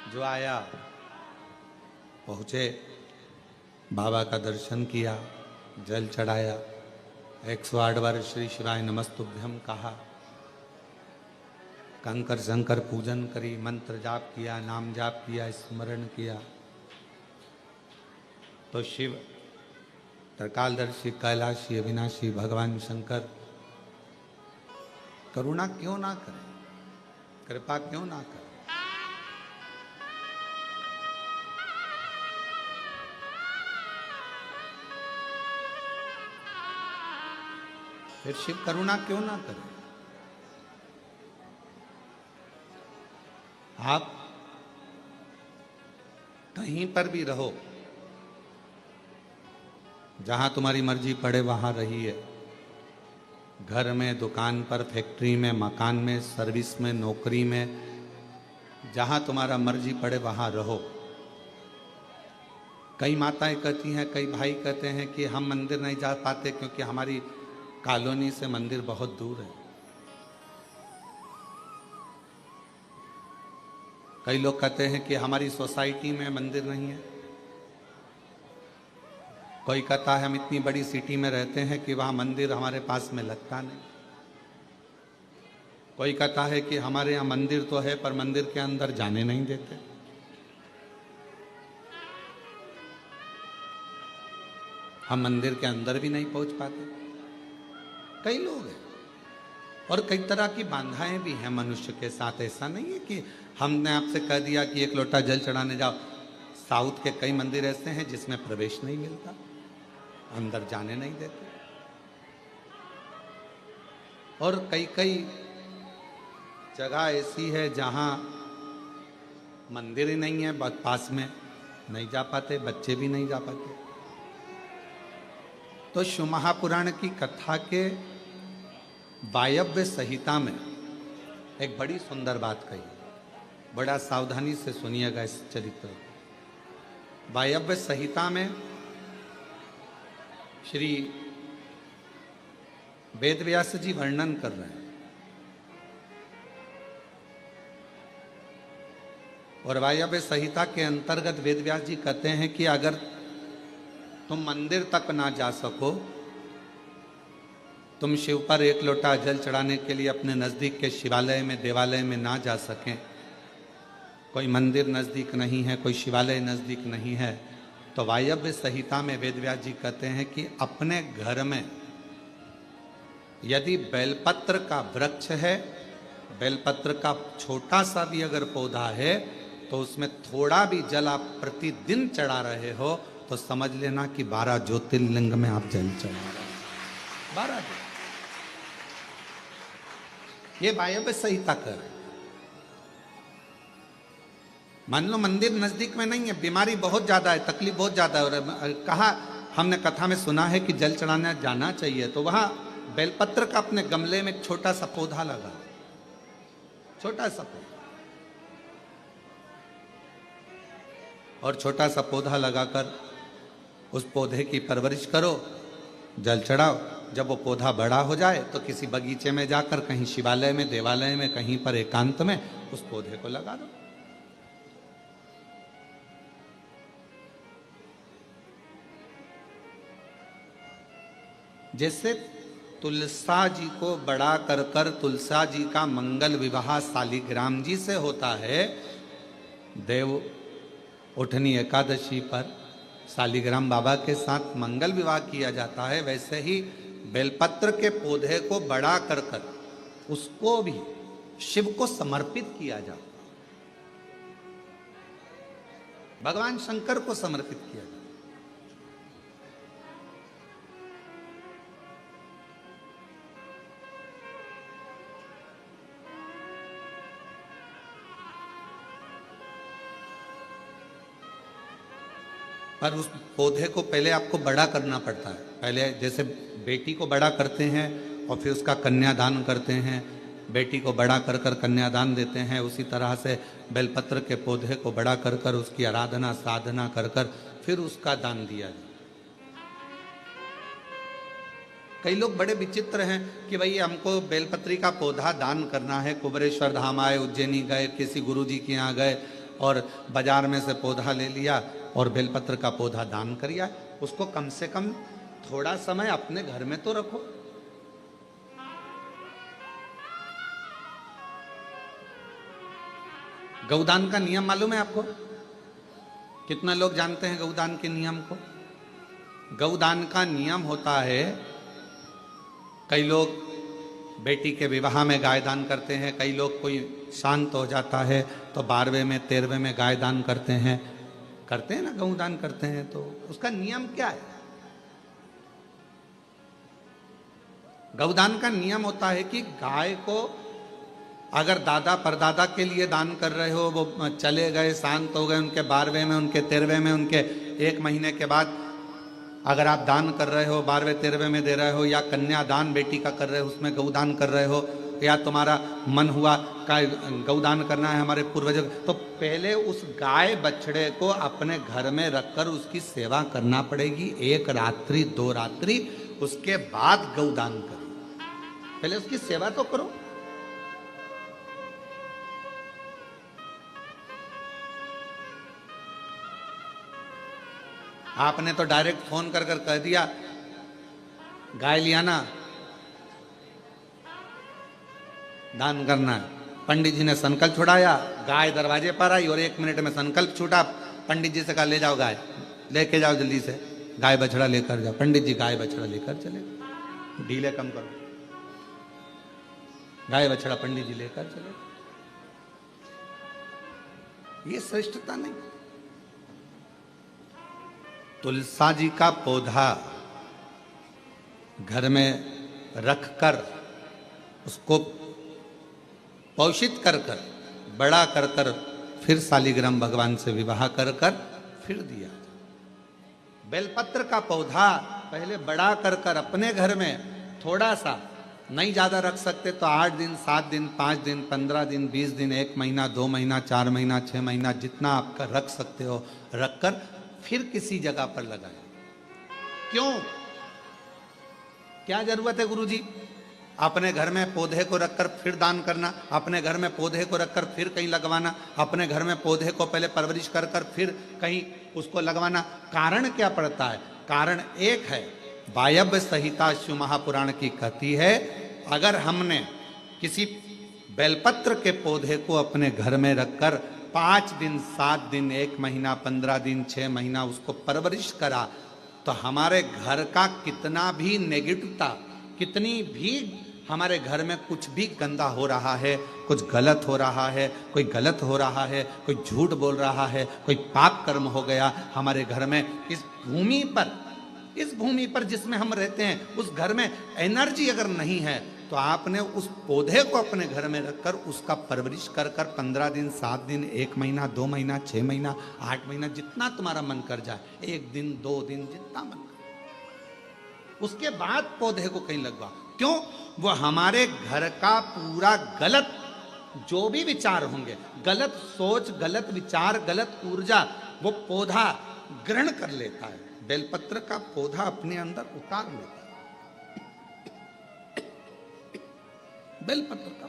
जो आया पहुँचे, बाबा का दर्शन किया, जल चढ़ाया, 108 बार श्री शिवाय नमस्तुभ्यम कहा, कंकर शंकर पूजन करी, मंत्र जाप किया, नाम जाप किया, स्मरण किया, तो शिव त्रिकालदर्शी कैलाशी अविनाशी भगवान शंकर करुणा क्यों ना करें, कृपा क्यों ना करें। फिर शिव करुणा क्यों ना करे। आप कहीं पर भी रहो, जहां तुम्हारी मर्जी पड़े वहां रहिए, घर में, दुकान पर, फैक्ट्री में, मकान में, सर्विस में, नौकरी में, जहां तुम्हारा मर्जी पड़े वहां रहो। कई माताएं कहती हैं, कई भाई कहते हैं कि हम मंदिर नहीं जा पाते क्योंकि हमारी कॉलोनी से मंदिर बहुत दूर है। कई लोग कहते हैं कि हमारी सोसाइटी में मंदिर नहीं है। कोई कहता है हम इतनी बड़ी सिटी में रहते हैं कि वहां मंदिर हमारे पास में लगता नहीं। कोई कहता है कि हमारे यहाँ मंदिर तो है पर मंदिर के अंदर जाने नहीं देते। हम मंदिर के अंदर भी नहीं पहुंच पाते। कई लोग हैं और कई तरह की बाधाएं भी हैं मनुष्य के साथ। ऐसा नहीं है कि हमने आपसे कह दिया कि एक लोटा जल चढ़ाने जाओ। साउथ के कई मंदिर ऐसे हैं जिसमें प्रवेश नहीं मिलता, अंदर जाने नहीं देते। और कई कई जगह ऐसी है जहां मंदिर ही नहीं है, पास में नहीं जा पाते, बच्चे भी नहीं जा पाते। तो शिव महापुराण की कथा के वायव्य संहिता में एक बड़ी सुंदर बात कही, बड़ा सावधानी से सुनिएगा इस चरित्र। वायव्य संहिता में श्री वेदव्यास जी वर्णन कर रहे हैं, और वायव्य संहिता के अंतर्गत वेदव्यास जी कहते हैं कि अगर तुम मंदिर तक ना जा सको, तुम शिव पर एक लोटा जल चढ़ाने के लिए अपने नज़दीक के शिवालय में, देवालय में ना जा सकें, कोई मंदिर नज़दीक नहीं है, कोई शिवालय नज़दीक नहीं है, तो वायव्य संहिता में वेदव्यास जी कहते हैं कि अपने घर में यदि बेलपत्र का वृक्ष है, बेलपत्र का छोटा सा भी अगर पौधा है, तो उसमें थोड़ा भी जल आप प्रतिदिन चढ़ा रहे हो तो समझ लेना कि 12 ज्योतिर्लिंग में आप जल चढ़ा रहे हो। 12 ये वायव्य संहिता कर। मान लो मंदिर नजदीक में नहीं है, बीमारी बहुत ज्यादा है, तकलीफ बहुत ज्यादा है, और कहा हमने कथा में सुना है कि जल चढ़ाने जाना चाहिए, तो वहां बेलपत्र का अपने गमले में एक छोटा सा पौधा लगा, छोटा सा पौधा, और छोटा सा पौधा लगाकर उस पौधे की परवरिश करो, जल चढ़ाओ। जब वो पौधा बड़ा हो जाए तो किसी बगीचे में जाकर, कहीं शिवालय में, देवालय में, कहीं पर एकांत में उस पौधे को लगा दो। जैसे तुलसा जी को बड़ा कर कर तुलसा जी का मंगल विवाह शालिग्राम जी से होता है, देव उठनी एकादशी पर शालिग्राम बाबा के साथ मंगल विवाह किया जाता है, वैसे ही बेलपत्र के पौधे को बड़ा कर कर उसको भी शिव को समर्पित किया जाता, भगवान शंकर को समर्पित किया जाता। पर उस पौधे को पहले आपको बड़ा करना पड़ता है। पहले जैसे बेटी को बड़ा करते हैं और फिर उसका कन्यादान करते हैं, बेटी को बड़ा कर कर कन्यादान देते हैं, उसी तरह से बेलपत्र के पौधे को बड़ा कर कर उसकी आराधना साधना कर कर फिर उसका दान दिया जाए। कई लोग बड़े विचित्र हैं कि भाई हमको बेलपत्री का पौधा दान करना है, कुबरेश्वर धाम आए, उज्जैनी गए, किसी गुरुजी के यहाँ गए, और बाजार में से पौधा ले लिया और बेलपत्र का पौधा दान कर दिया, उसको कम से कम थोड़ा समय अपने घर में तो रखो। गौदान का नियम मालूम है आपको? कितना लोग जानते हैं गौदान के नियम को? गौदान का नियम होता है, कई लोग बेटी के विवाह में गाय दान करते हैं, कई लोग कोई शांत हो जाता है तो 12वें में 13वें में गाय दान करते हैं ना, गौदान करते हैं। तो उसका नियम क्या है? गौदान का नियम होता है कि गाय को अगर दादा परदादा के लिए दान कर रहे हो, वो चले गए, शांत हो गए, उनके 12वें में, उनके 13वें में, उनके 1 महीने के बाद अगर आप दान कर रहे हो, 12वें 13वें में दे रहे हो, या कन्यादान बेटी का कर रहे हो, उसमें गौदान कर रहे हो, या तुम्हारा मन हुआ का गौदान करना है हमारे पूर्वजों, तो पहले उस गाय बछड़े को अपने घर में रखकर उसकी सेवा करना पड़ेगी 1 रात्रि 2 रात्रि, उसके बाद गौदान करो। पहले उसकी सेवा तो करो। आपने तो डायरेक्ट फोन कर कर कह दिया गाय लिया ना, दान करना है। पंडित जी ने संकल्प छुड़ाया, गाय दरवाजे पर आई और 1 मिनट में संकल्प छूटा। पंडित जी से कहा ले जाओ गाय, लेके जाओ जल्दी से, गाय बछड़ा लेकर जाओ। पंडित जी गाय बछड़ा लेकर चले, ढीले कम करो, गाय बछड़ा पंडित जी लेकर चले। ये श्रेष्ठता नहीं। तुलसा जी का पौधा घर में रखकर उसको पोषित कर कर बड़ा कर कर फिर शालिग्राम भगवान से विवाह कर कर फिर दिया। बेलपत्र का पौधा पहले बड़ा कर कर अपने घर में थोड़ा सा, नहीं ज्यादा रख सकते तो 8 दिन 7 दिन 5 दिन 15 दिन 20 दिन 1 महीना 2 महीना 4 महीना 6 महीना जितना आपका रख सकते हो रखकर फिर किसी जगह पर लगाए। क्यों? क्या जरूरत है गुरुजी अपने घर में पौधे को रखकर फिर दान करना, अपने घर में पौधे को रखकर फिर कहीं लगवाना, अपने घर में पौधे को पहले परवरिश कर कर फिर कहीं उसको लगवाना? कारण क्या पड़ता है? कारण एक है, वायव्य संहिता शिव महापुराण की कहती है, अगर हमने किसी बेलपत्र के पौधे को अपने घर में रखकर 5 दिन 7 दिन 1 महीना 15 दिन 6 महीना उसको परवरिश करा तो हमारे घर का कितना भी नेगेटिवता, कितनी भी हमारे घर में कुछ भी गंदा हो रहा है, कुछ गलत हो रहा है, कोई गलत हो रहा है, कोई झूठ बोल रहा है, कोई पाप कर्म हो गया हमारे घर में, इस भूमि पर जिसमें हम रहते हैं उस घर में एनर्जी अगर नहीं है तो आपने उस पौधे को अपने घर में रखकर उसका परवरिश कर कर 15 दिन 7 दिन 1 महीना 2 महीना 6 महीना 8 महीना जितना तुम्हारा मन कर जाए, 1 दिन 2 दिन जितना मन कर, उसके बाद पौधे को कहीं लगवा। क्यों? वो हमारे घर का पूरा गलत जो भी विचार होंगे, गलत सोच, गलत विचार, गलत ऊर्जा वो पौधा ग्रहण कर लेता है। बेलपत्र का पौधा अपने अंदर उतार लेता है, बेलपत्र का।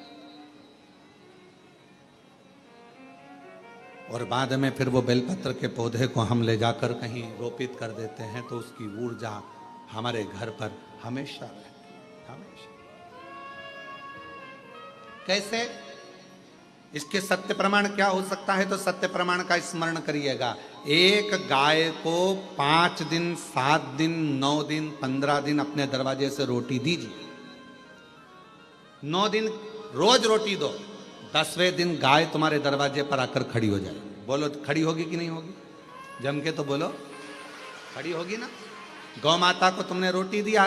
और बाद में फिर वो बेलपत्र के पौधे को हम ले जाकर कहीं रोपित कर देते हैं तो उसकी ऊर्जा हमारे घर पर हमेशा रहती है, हमेशा। कैसे? इसके सत्य प्रमाण क्या हो सकता है? तो सत्य प्रमाण का स्मरण करिएगा। एक गाय को 5 दिन 7 दिन 9 दिन 15 दिन अपने दरवाजे से रोटी दीजिए, 9 दिन रोज रोटी दो, 10वें दिन गाय तुम्हारे दरवाजे पर आकर खड़ी हो जाए। बोलो खड़ी होगी कि नहीं होगी? जम के तो बोलो, खड़ी होगी ना। गौ माता को तुमने रोटी दिया,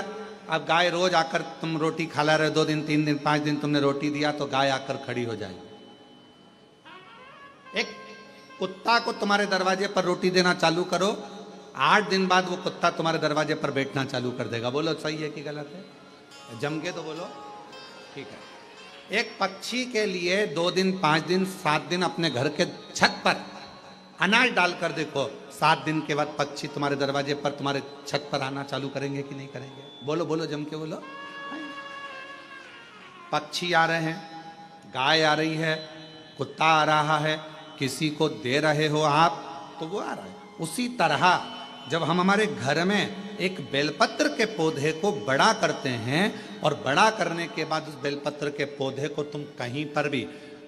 अब गाय रोज आकर तुम रोटी खा ला रहे, 2 दिन 3 दिन 5 दिन तुमने रोटी दिया तो गाय आकर खड़ी हो जाएगी। एक कुत्ता को तुम्हारे दरवाजे पर रोटी देना चालू करो, 8 दिन बाद वो कुत्ता तुम्हारे दरवाजे पर बैठना चालू कर देगा। बोलो सही है कि गलत है? जम के तो बोलो, ठीक है। एक पक्षी के लिए 2 दिन 5 दिन 7 दिन अपने घर के छत पर अनाज डालकर देखो, 7 दिन के बाद पक्षी तुम्हारे दरवाजे पर तुम्हारे छत पर आना चालू करेंगे कि नहीं करेंगे? बोलो बोलो, जम के बोलो। पक्षी आ रहे हैं, गाय आ रही है, कुत्ता आ रहा है, किसी को दे रहे हो आप तो वो आ रहा है। उसी तरह जब हम हमारे घर में एक बेलपत्र के पौधे को बड़ा करते हैं और बड़ा करने के बाद उस बेलपत्र के पौधे को तुम कहीं पर भी,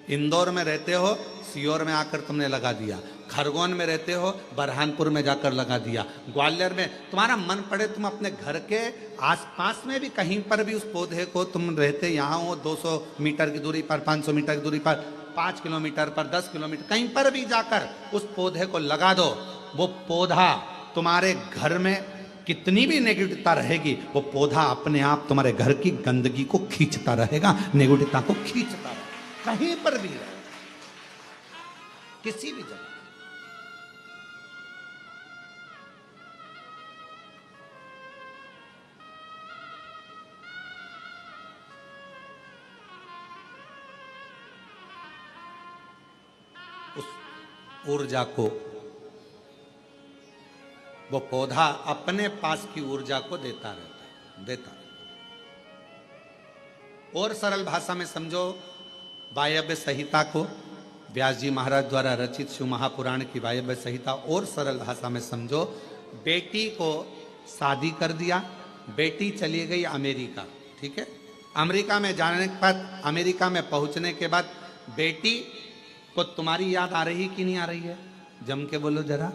इंदौर में रहते हो सीहोर में आकर तुमने लगा दिया, खरगोन में रहते हो बरहानपुर में जाकर लगा दिया, ग्वालियर में तुम्हारा मन पड़े तुम अपने घर के आसपास में भी कहीं पर भी उस पौधे को तुम रहते यहाँ हो 200 मीटर की दूरी पर, 500 मीटर की दूरी पर, 5 किलोमीटर पर, 10 किलोमीटर कहीं पर भी जाकर उस पौधे को लगा दो। वो पौधा तुम्हारे घर में कितनी भी नेगेटिवता रहेगी, वो पौधा अपने आप तुम्हारे घर की गंदगी को खींचता रहेगा, नेगेटिवता को खींचता रहेगा, कहीं पर भी रहे, किसी भी जगह। उस ऊर्जा को वो पौधा अपने पास की ऊर्जा को देता रहता है। और सरल भाषा में समझो, वायव्य संहिता को, व्यास जी महाराज द्वारा रचित शिव महापुराण की वायव्य संहिता और सरल भाषा में समझो, बेटी को शादी कर दिया, बेटी चली गई अमेरिका, ठीक है। अमेरिका में जाने के बाद, अमेरिका में पहुंचने के बाद बेटी को तुम्हारी याद आ रही कि नहीं आ रही है? जम के बोलो जरा।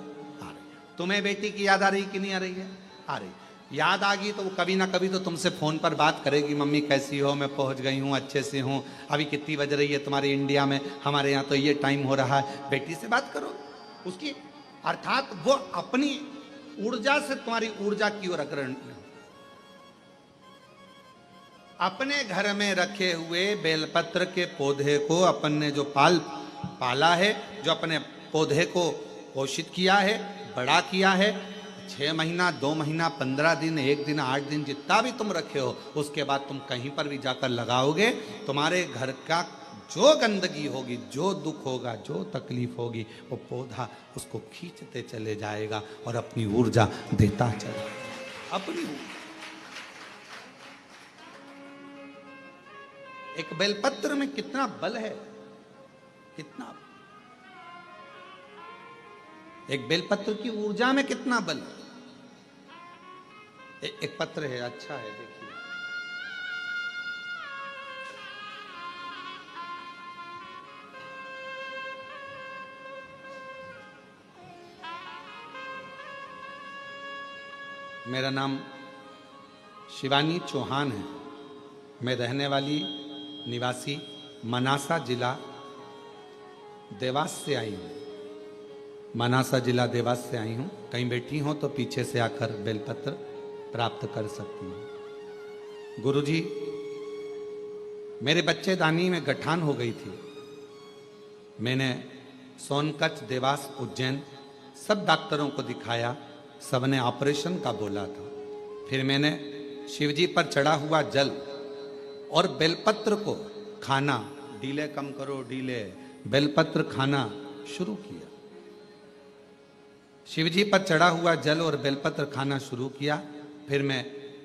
तुम्हें बेटी की याद आ रही कि नहीं आ रही है? आ रही। याद आ गई तो वो कभी ना कभी तो तुमसे फोन पर बात करेगी, मम्मी कैसी हो, मैं पहुंच गई हूँ, अच्छे से हूँ, अभी कितनी बज रही है तुम्हारे इंडिया में, हमारे यहाँ तो ये टाइम हो रहा है। बेटी से बात करो उसकी, अर्थात वो अपनी ऊर्जा से तुम्हारी ऊर्जा की ओर अग्रणी। अपने घर में रखे हुए बेलपत्र के पौधे को अपन ने जो पाला है, जो अपने पौधे को पोषित किया है, बड़ा किया है, 6 महीना, 2 महीना, 15 दिन, 1 दिन, 8 दिन, जितना भी तुम रखे हो, उसके बाद तुम कहीं पर भी जाकर लगाओगे, तुम्हारे घर का जो गंदगी होगी, जो दुख होगा, जो तकलीफ होगी, वो पौधा उसको खींचते चले जाएगा और अपनी ऊर्जा देता चलेगा। अपनी एक बेलपत्र में कितना बल है, कितना, एक बेलपत्र की ऊर्जा में कितना बल है। एक पत्र है, अच्छा है, देखिए, मेरा नाम शिवानी चौहान है, मैं रहने वाली निवासी मनासा जिला देवास से आई हूँ। मनासा जिला देवास से आई हूँ। कहीं बैठी हो तो पीछे से आकर बेलपत्र प्राप्त कर सकती हूँ। गुरुजी, मेरे बच्चेदानी में गठान हो गई थी। मैंने सोनकच्छ, देवास, उज्जैन सब डॉक्टरों को दिखाया, सबने ऑपरेशन का बोला था। फिर मैंने शिवजी पर चढ़ा हुआ जल और बेलपत्र को खाना, डीले कम करो डीले, बेलपत्र खाना शुरू किया। शिवजी पर चढ़ा हुआ जल और बेलपत्र खाना शुरू किया। फिर मैं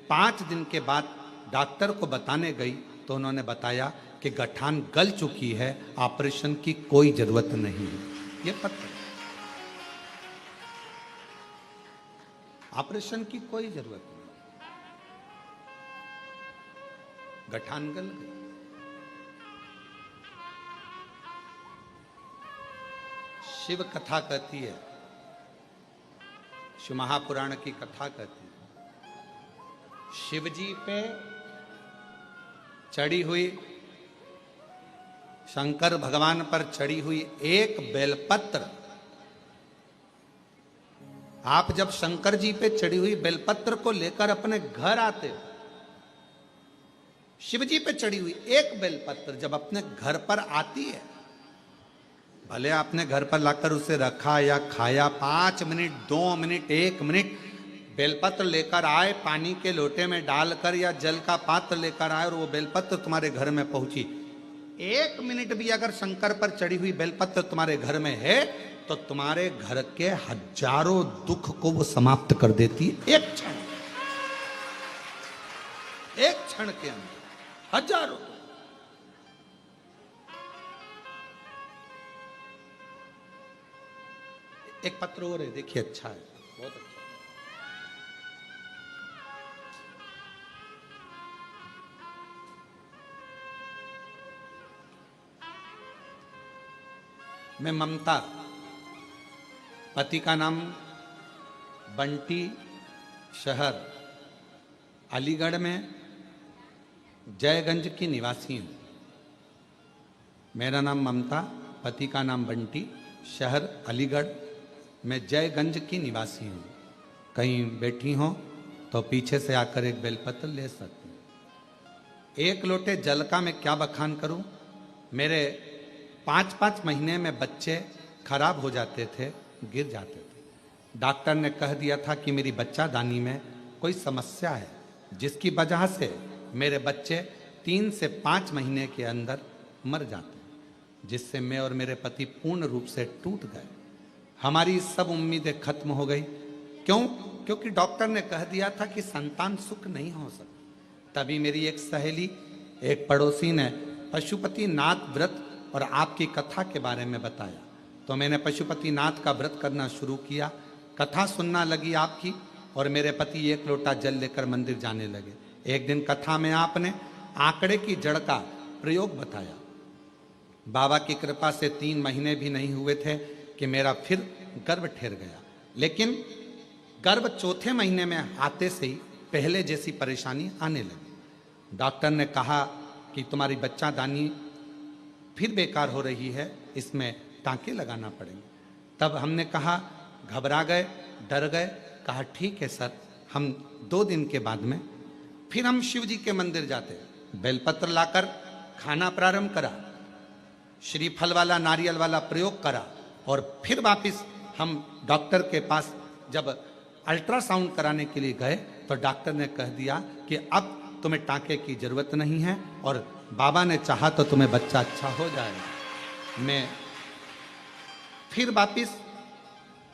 5 दिन के बाद डॉक्टर को बताने गई तो उन्होंने बताया कि गठान गल चुकी है, ऑपरेशन की कोई जरूरत नहीं है। ये पत्र, ऑपरेशन की कोई जरूरत नहीं, गठान गल गई। शिव कथा कहती है, शिव महापुराण की कथा कहती है, शिवजी पे चढ़ी हुई, शंकर भगवान पर चढ़ी हुई एक बेलपत्र, आप जब शंकर जी पे चढ़ी हुई बेलपत्र को लेकर अपने घर आते हो, शिवजी पे चढ़ी हुई एक बेलपत्र जब अपने घर पर आती है, भले आपने घर पर लाकर उसे रखा या खाया, 5 मिनट, 2 मिनट, 1 मिनट बेलपत्र लेकर आए, पानी के लोटे में डालकर या जल का पात्र लेकर आए और वो बेलपत्र तुम्हारे घर में पहुंची, 1 मिनट भी अगर शंकर पर चढ़ी हुई बेलपत्र तुम्हारे घर में है तो तुम्हारे घर के हजारों दुख को वो समाप्त कर देती है। एक क्षण, एक क्षण के अंदर हजारों। एक पत्र और है, देखिए अच्छा है, बहुत अच्छा। मैं ममता, पति का नाम बंटी, शहर अलीगढ़ में जयगंज की निवासी हूँ। मेरा नाम ममता, पति का नाम बंटी, शहर अलीगढ़ में जयगंज की निवासी हूँ। कहीं बैठी हो तो पीछे से आकर एक बेलपत्र ले सकती हूँ। एक लोटे जल का मैं क्या बखान करूँ। मेरे 5-5 महीने में बच्चे खराब हो जाते थे, गिर जाते थे। डॉक्टर ने कह दिया था कि मेरी बच्चादानी में कोई समस्या है, जिसकी वजह से मेरे बच्चे 3 से 5 महीने के अंदर मर जाते हैं, जिससे मैं और मेरे पति पूर्ण रूप से टूट गए। हमारी सब उम्मीदें खत्म हो गई। क्यों? क्योंकि डॉक्टर ने कह दिया था कि संतान सुख नहीं हो सकती। तभी मेरी एक सहेली, एक पड़ोसी ने पशुपति नाथ व्रत और आपकी कथा के बारे में बताया, तो मैंने पशुपति नाथ का व्रत करना शुरू किया। कथा सुनना लगी आपकी, और मेरे पति एक लोटा जल लेकर मंदिर जाने लगे। एक दिन कथा में आपने आंकड़े की जड़ का प्रयोग बताया। बाबा की कृपा से 3 महीने भी नहीं हुए थे कि मेरा फिर गर्भ ठहर गया। लेकिन गर्भ चौथे महीने में आते से ही पहले जैसी परेशानी आने लगी। डॉक्टर ने कहा कि तुम्हारी बच्चादानी फिर बेकार हो रही है, इसमें टांके लगाना पड़ेंगे। तब हमने कहा, घबरा गए, डर गए। कहा ठीक है सर, हम 2 दिन के बाद में फिर हम शिव जी के मंदिर जाते। बेलपत्र लाकर खाना प्रारंभ करा, श्रीफल वाला नारियल वाला प्रयोग करा, और फिर वापिस हम डॉक्टर के पास जब अल्ट्रासाउंड कराने के लिए गए तो डॉक्टर ने कह दिया कि अब तुम्हें टांके की जरूरत नहीं है, और बाबा ने चाहा तो तुम्हें बच्चा अच्छा हो जाएगा। मैं फिर वापिस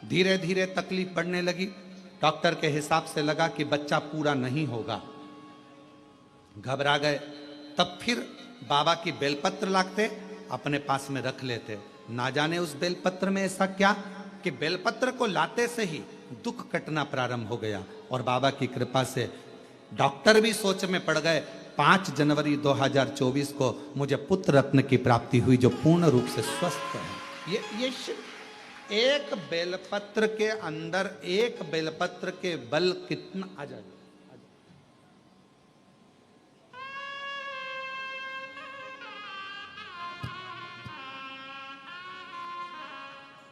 धीरे धीरे तकलीफ बढ़ने लगी। डॉक्टर के हिसाब से लगा कि बच्चा पूरा नहीं होगा। घबरा गए। तब फिर बाबा की बेलपत्र लाते, अपने पास में रख लेते। ना जाने उस बेलपत्र में ऐसा क्या कि बेलपत्र को लाते से ही दुख कटना प्रारंभ हो गया, और बाबा की कृपा से डॉक्टर भी सोच में पड़ गए। 5 जनवरी 2024 को मुझे पुत्र रत्न की प्राप्ति हुई, जो पूर्ण रूप से स्वस्थ है। ये एक बेलपत्र के अंदर, एक बेलपत्र के बल कितना आ जाए।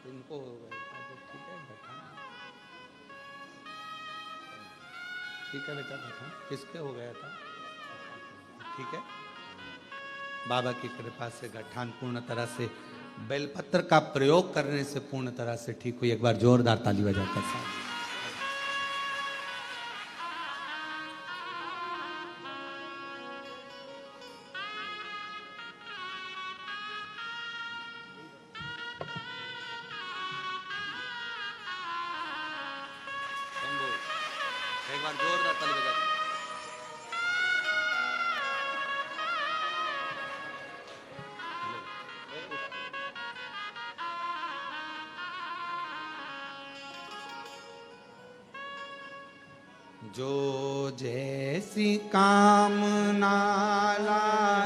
इनको हो गया था, ठीक है बैठा, ठीक है बेटा बैठा। किसके हो गया था? ठीक है। बाबा की कृपा से गठान पूर्ण तरह से बेलपत्र का प्रयोग करने से पूर्ण तरह से ठीक हुई। एक बार जोरदार ताली बजाकर साथ। एक बार जोरदार ताली बजाकर। जो जैसी कामना ला